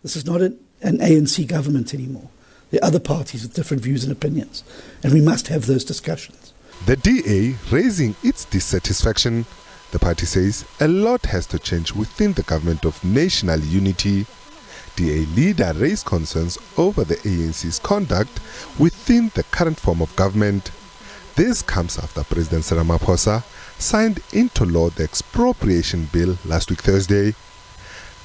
This is not an ANC government anymore. There are other parties with different views and opinions, and we must have those discussions. The DA raising its dissatisfaction. The party says a lot has to change within the government of national unity. DA leader raised concerns over the ANC's conduct within the current form of government. This comes after President Ramaphosa signed into law the expropriation bill last week Thursday.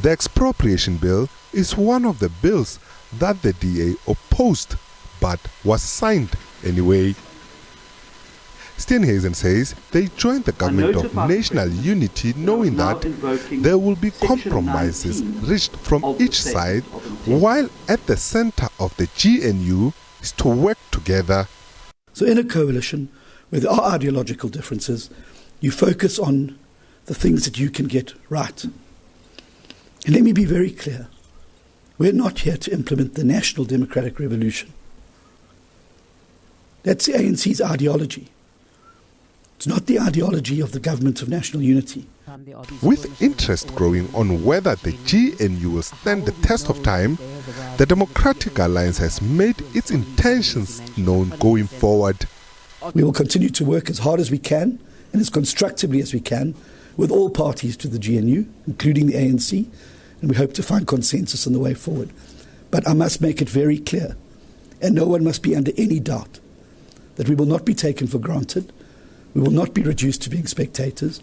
The expropriation bill is one of the bills that the DA opposed but was signed anyway. Steenhuisen says they joined the government of national unity knowing that there will be compromises reached from each side, while at the center of the GNU is to work together. So in a coalition where there are ideological differences, you focus on the things that you can get right. And let me be very clear. We're not here to implement the National Democratic Revolution. That's the ANC's ideology. It's not the ideology of the Government of National Unity. With interest growing on whether the GNU will stand the test of time, the Democratic Alliance has made its intentions known going forward. We will continue to work as hard as we can and as constructively as we can with all parties to the GNU, including the ANC, and we hope to find consensus on the way forward. But I must make it very clear, and no one must be under any doubt, that we will not be taken for granted. We will not be reduced to being spectators.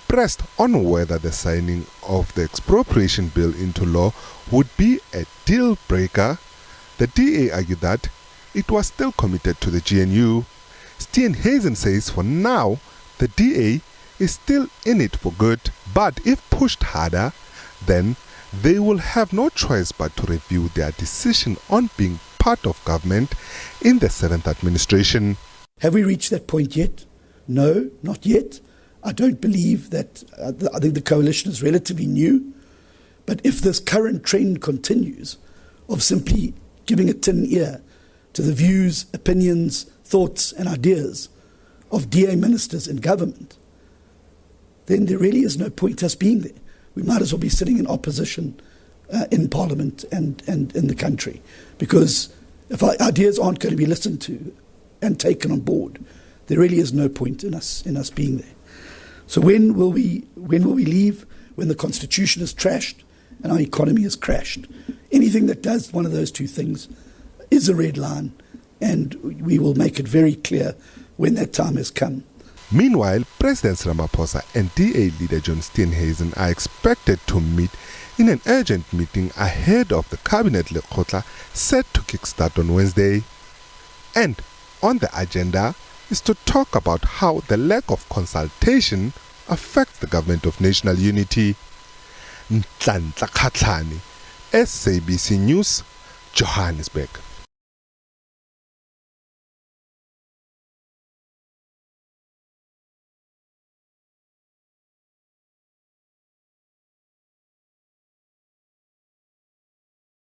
Pressed on whether the signing of the expropriation bill into law would be a deal breaker, the DA argued that it was still committed to the GNU. Steenhuisen says for now, the DA is still in it for good, but if pushed harder, then they will have no choice but to review their decision on being part of government in the 7th administration. Have we reached that point yet? No, not yet. I don't believe that. I think the coalition is relatively new. But if this current trend continues of simply giving a tin ear to the views, opinions, thoughts and ideas of DA ministers in government, then there really is no point us being there. We might as well be sitting in opposition in Parliament and in the country. Because if our ideas aren't going to be listened to and taken on board, there really is no point in us being there. So when will we leave? When the Constitution is trashed and our economy has crashed. Anything that does one of those two things is a red line, and we will make it very clear when that time has come. Meanwhile, President Ramaphosa and DA leader John Steenhuisen are expected to meet in an urgent meeting ahead of the Cabinet Lekgotla set to kickstart on Wednesday. And on the agenda is to talk about how the lack of consultation affects the government of national unity. Nhlanhla Khatlhane, SABC News, Johannesburg.